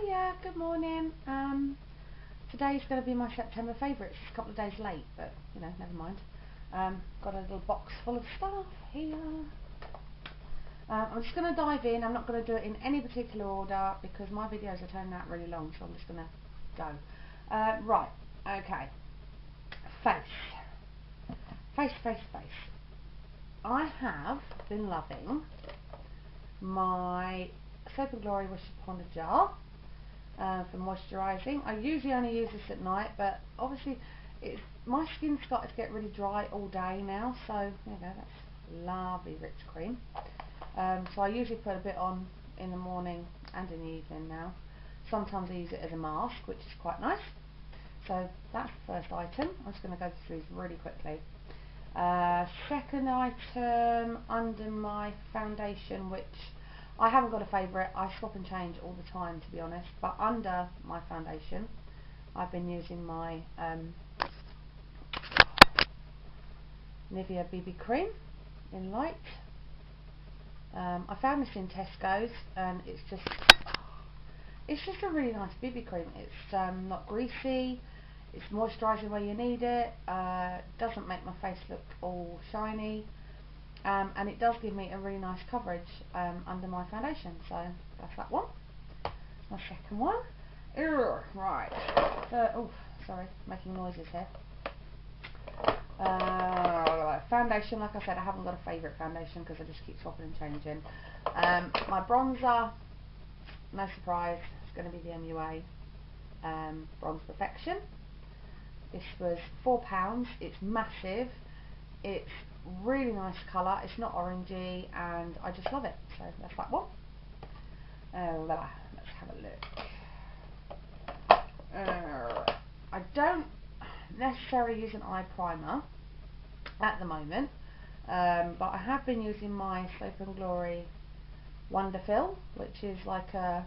Hiya, good morning. Today's going to be my September favourites. It's a couple of days late, but you know, never mind. Got a little box full of stuff here. I'm just going to dive in. I'm not going to do it in any particular order because my videos are turning out really long, so I'm just going to go. Right, okay. Face. I have been loving my Soap and Glory Wish Upon a Jar for moisturising. I usually only use this at night, but obviously my skin's started to get really dry all day now, so there you go, that's lovely rich cream. So I usually put a bit on in the morning and in the evening now. Sometimes I use it as a mask, which is quite nice. So that's the first item. I'm just going to go through these really quickly. Second item under my foundation, which I haven't got a favourite, I swap and change all the time to be honest, but under my foundation I've been using my Nivea BB cream in light. I found this in Tesco's and it's just a really nice BB cream. It's not greasy, it's moisturising where you need it, doesn't make my face look all shiny, and it does give me a really nice coverage under my foundation. So that's that one. My second one. Right. Oh, sorry, making noises here. Foundation, like I said, I haven't got a favourite foundation because I just keep swapping and changing. My bronzer, no surprise, it's going to be the MUA Bronze Perfection. This was £4. It's massive. It's really nice colour. It's not orangey, and I just love it. So that's that one. Let's have a look. I don't necessarily use an eye primer at the moment, but I have been using my Soap and Glory Wonder Fill, which is like a,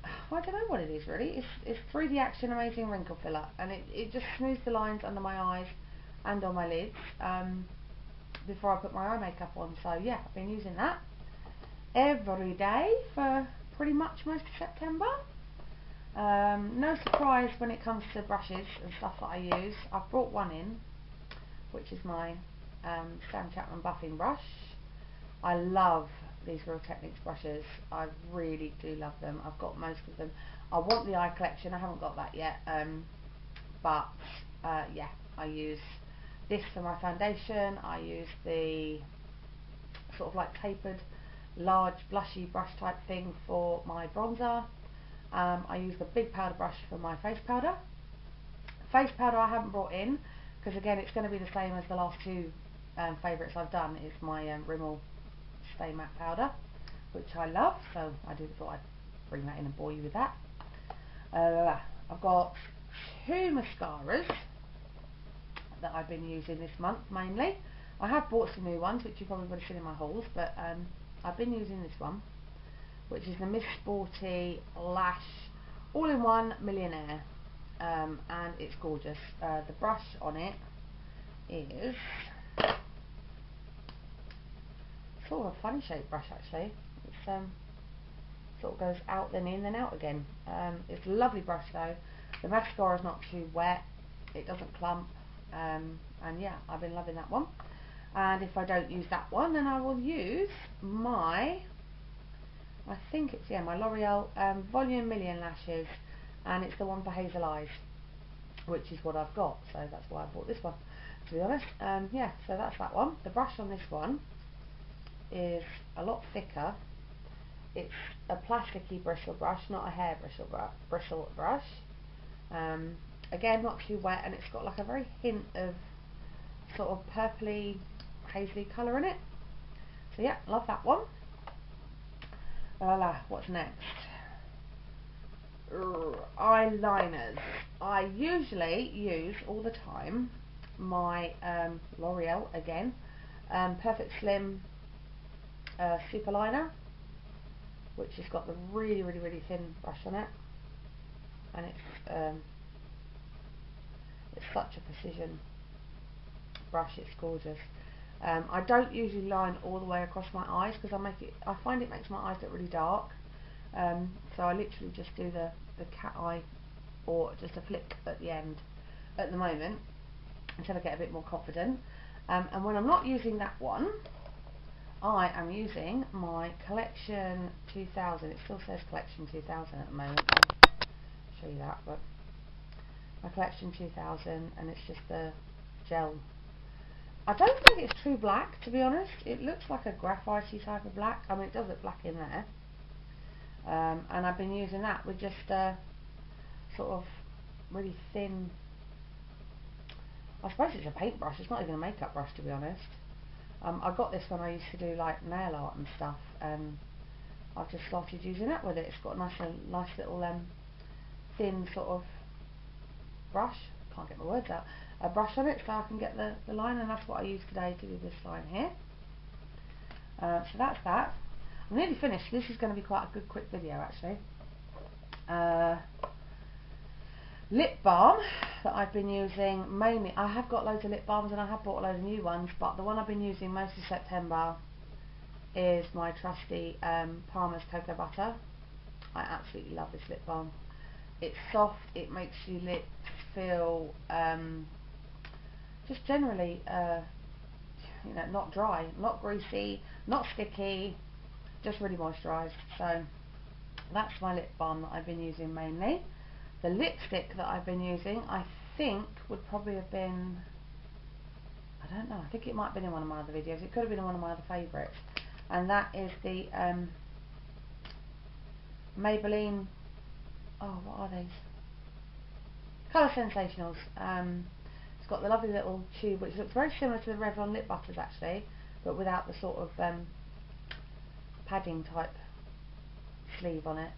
I don't know what it is really. It's 3D Action Amazing Wrinkle Filler, and it just smooths the lines under my eyes and on my lids before I put my eye makeup on. So yeah, I've been using that every day for pretty much most of September. No surprise when it comes to brushes and stuff that I use. I've brought one in, which is my Stan Chapman buffing brush. I love these Real Techniques brushes. I really do love them. I've got most of them. I want the eye collection. I haven't got that yet. But yeah, I use this for my foundation. I use the sort of like tapered large blushy brush type thing for my bronzer. I use the big powder brush for my face powder. Face powder I haven't brought in because again it's going to be the same as the last two favourites I've done. It's my Rimmel Stay Matte powder, which I love, so I thought I'd bring that in and bore you with that. I've got two mascaras that I've been using this month mainly. I have bought some new ones which you probably would have seen in my hauls, but I've been using this one, which is the Miss Sporty Lash All-in-One Millionaire, and it's gorgeous. The brush on it is sort of a funny shaped brush actually. It's sort of goes out then in then out again. It's a lovely brush though. The mascara is not too wet, it doesn't clump, and yeah, I've been loving that one. And if I don't use that one, then I will use my, I think it's, yeah, my L'Oreal Volume Million Lashes, and it's the one for hazel eyes, which is what I've got, so that's why I bought this one, to be honest. Yeah, so that's that one. The brush on this one is a lot thicker. It's a plasticky bristle brush, not a hair bristle brush. Again, not too wet, and it's got like a very hint of sort of purpley, hazely colour in it. So yeah, love that one. What's next? Eyeliners. I usually use all the time my L'Oreal again, Perfect Slim Super Liner, which has got the really thin brush on it, and it's such a precision brush. It's gorgeous. I don't usually line all the way across my eyes because I find it makes my eyes look really dark, So I literally just do the cat eye or just a flick at the end at the moment until I get a bit more confident. And when I'm not using that one, I am using my Collection 2000. It still says Collection 2000 at the moment. I'll show you that, but my Collection 2000, and it's just the gel. I don't think it's true black, to be honest. It looks like a graphite-y type of black. I mean, it does look black in there. And I've been using that with just sort of really thin, I suppose it's a paintbrush, it's not even a makeup brush, to be honest. I got this when I used to do like nail art and stuff, and I've just started using that with it. It's got a nice little thin sort of brush, can't get my words out, a brush on it so I can get the line, and that's what I used today to do this line here. So that's that. I'm nearly finished. This is going to be quite a good quick video actually. Lip balm that I've been using mainly, I have got loads of lip balms and I have bought a load of new ones, but the one I've been using most of September is my trusty Palmer's Cocoa Butter. I absolutely love this lip balm. It's soft, it makes your lips feel just generally you know, not dry, not greasy, not sticky, just really moisturised. So that's my lip balm that I've been using mainly. The lipstick that I've been using, I think, would probably have been, I don't know, I think it might have been in one of my other videos. It could have been in one of my other favourites. And that is the Maybelline, oh, what are these? Colour Sensationals. It's got the lovely little tube, which looks very similar to the Revlon lip butters actually, but without the sort of padding type sleeve on it.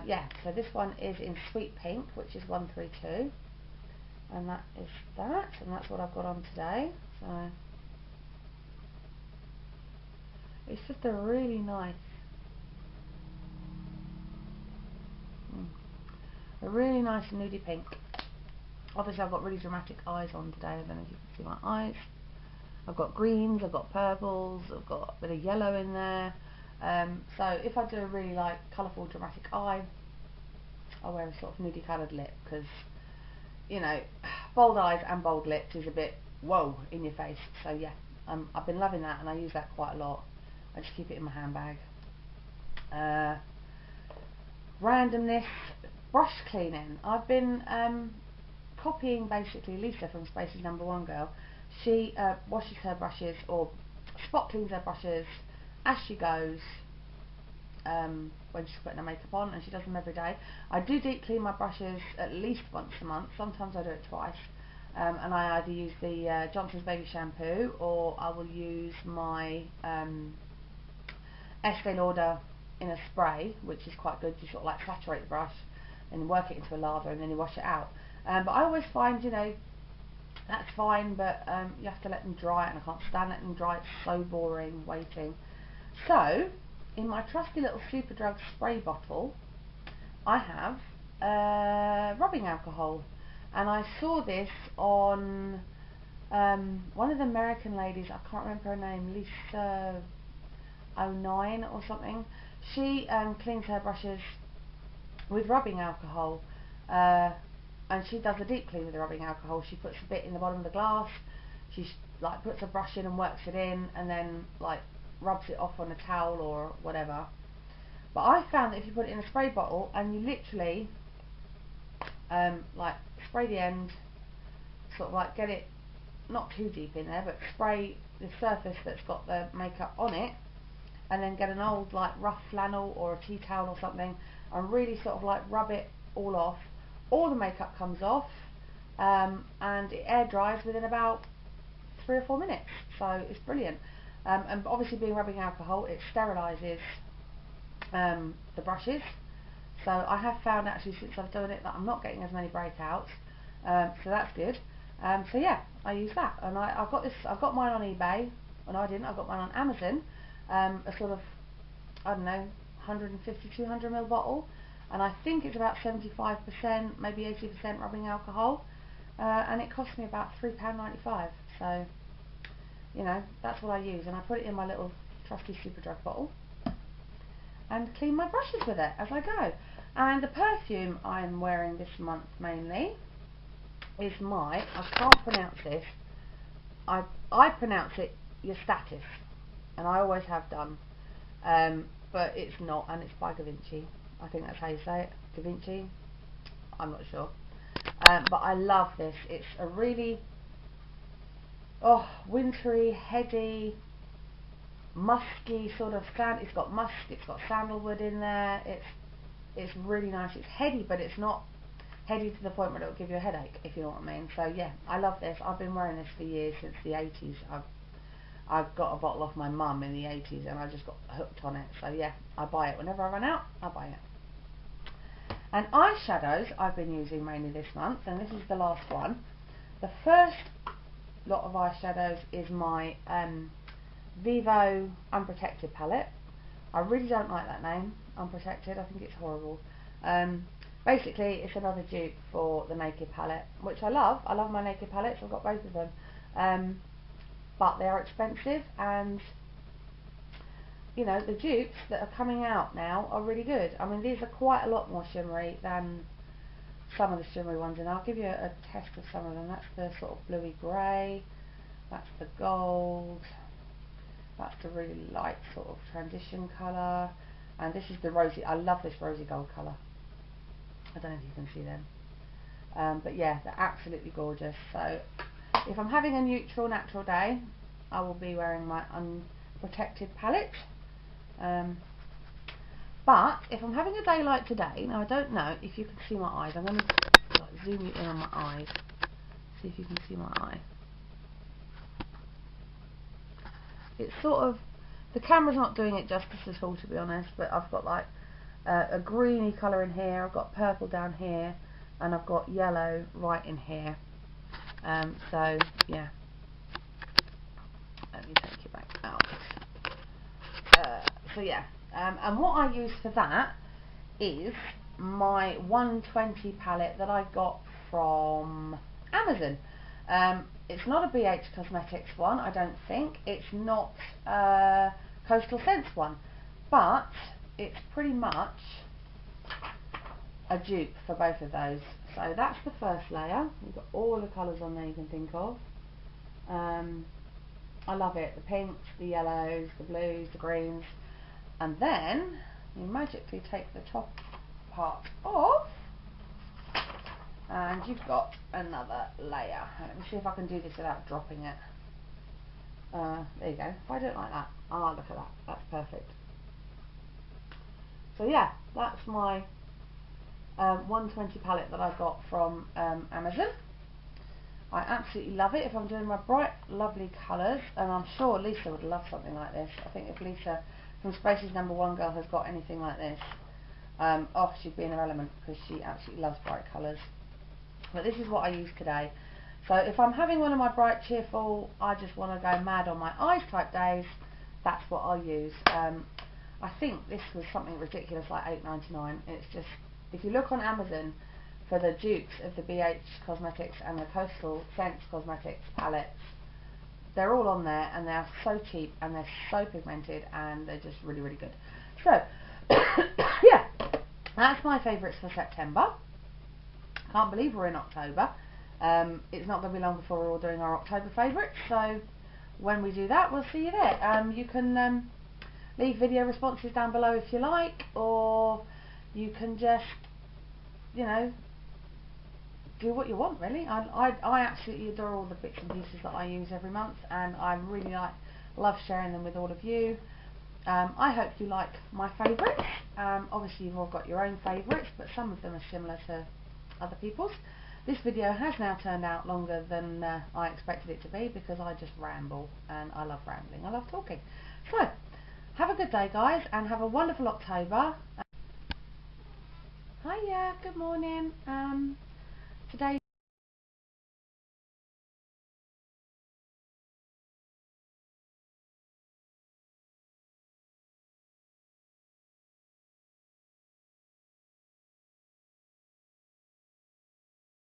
Yeah, so this one is in Sweet Pink, which is 132, and that is that, and that's what I've got on today. So it's just a really nice, nudie pink. Obviously I've got really dramatic eyes on today, I don't know if you can see my eyes. I've got greens, I've got purples, I've got a bit of yellow in there. So if I do a really like colourful dramatic eye, I'll wear a sort of nudie coloured lip, because you know, bold eyes and bold lips is a bit whoa in your face. So yeah, I've been loving that, and I use that quite a lot. I just keep it in my handbag. Randomness, brush cleaning. I've been copying basically Lisa from Space's #1 Girl. She washes her brushes, or spot cleans her brushes as she goes when she's putting her makeup on, and she does them every day. I do deep clean my brushes at least once a month, sometimes I do it twice, and I either use the Johnson's Baby Shampoo, or I will use my Estee Lauder in a spray, which is quite good. You sort of like saturate the brush and work it into a lather, and then you wash it out. But I always find, you know, that's fine, but you have to let them dry, and I can't stand letting them dry. It's so boring waiting. So in my trusty little Superdrug spray bottle, I have rubbing alcohol, and I saw this on one of the American ladies, I can't remember her name, Lisa 09 or something. She cleans her brushes with rubbing alcohol, and she does a deep clean with the rubbing alcohol. She puts a bit in the bottom of the glass, she like puts a brush in and works it in, and then like rubs it off on a towel or whatever. But I found that if you put it in a spray bottle and you literally like spray the end, sort of like get it not too deep in there, but spray the surface that's got the makeup on it, and then get an old like rough flannel or a tea towel or something, and really sort of like rub it all off. All the makeup comes off, and it air dries within about 3 or 4 minutes. So it's brilliant. And obviously, being rubbing alcohol, it sterilises the brushes. So I have found actually since I've done it that I'm not getting as many breakouts. So that's good. So yeah, I use that, and I've got mine on eBay. Well, no, I didn't. I got mine on Amazon. A sort of, I don't know, 150, 200 ml bottle, and I think it's about 75%, maybe 80% rubbing alcohol, and it cost me about £3.95. So, you know, that's what I use, and I put it in my little trusty Superdrug bottle. and clean my brushes with it as I go. And the perfume I'm wearing this month mainly is I can't pronounce this, I pronounce it Eustatis, and I always have done, but it's not, and it's by Da Vinci. I think that's how you say it, Da Vinci, I'm not sure, but I love this. It's a really wintry, heady, musky sort of scent. It's got musk, it's got sandalwood in there. It's really nice. It's heady, but it's not heady to the point where it'll give you a headache, if you know what I mean. So yeah, I love this. I've been wearing this for years, since the 80s. I've got a bottle off my mum in the 80s, and I just got hooked on it. So yeah, I buy it whenever I run out. I buy it. And eyeshadows I've been using mainly this month, and this is the last one. The first lot of eyeshadows is my Vivo Unprotected palette. I really don't like that name, Unprotected. I think it's horrible. Basically, it's another dupe for the Naked palette, which I love. I love my Naked palettes. I've got both of them. But they are expensive, and you know, the dupes that are coming out now are really good. I mean, these are quite a lot more shimmery than some of the shimmery ones, and I'll give you a test of some of them. That's the sort of bluey grey, that's the gold, that's the really light sort of transition colour, and this is the rosy. I love this rosy gold colour. I don't know if you can see them, but yeah, they're absolutely gorgeous. So if I'm having a neutral, natural day, I will be wearing my Unprotected palette. But if I'm having a day like today, now I don't know if you can see my eyes. I'm going to zoom you in on my eyes, see if you can see my eye. It's sort of, the camera's not doing it justice at all, to be honest, but I've got like a greeny colour in here, I've got purple down here, and I've got yellow right in here. So yeah, let me take you back out. So yeah, and what I use for that is my 120 palette that I got from Amazon. It's not a BH Cosmetics one, I don't think. It's not a Coastal Scents one, but it's pretty much a dupe for both of those. So that's the first layer. You've got all the colours on there you can think of. I love it. The pinks, the yellows, the blues, the greens. And then you magically take the top part off, and you've got another layer. Let me see if I can do this without dropping it. There you go. I don't like that. Ah, look at that. That's perfect. So yeah, that's my 120 palette that I got from Amazon. I absolutely love it if I'm doing my bright, lovely colours, and I'm sure Lisa would love something like this. I think if Lisa from Spaces #1 Girl has got anything like this, she'd be in her element, because she absolutely loves bright colours. But this is what I use today. So if I'm having one of my bright, cheerful, I just want to go mad on my eyes type days, that's what I'll use. I think this was something ridiculous like $8.99. It's just, if you look on Amazon for the dupes of the BH Cosmetics and the Coastal Scents Cosmetics palettes, they're all on there, and they're so cheap, and they're so pigmented, and they're just really, really good. So yeah, that's my favourites for September. Can't believe we're in October. It's not going to be long before we're all doing our October favourites, so when we do that, we'll see you there. You can leave video responses down below if you like, or you can just, you know, do what you want, really. I absolutely adore all the bits and pieces that I use every month, and I really love sharing them with all of you. I hope you like my favourites. Obviously you've all got your own favourites, but some of them are similar to other people's. This video has now turned out longer than I expected it to be, because I just ramble, and I love rambling, I love talking. So have a good day, guys, and have a wonderful October. Hiya, good morning. Today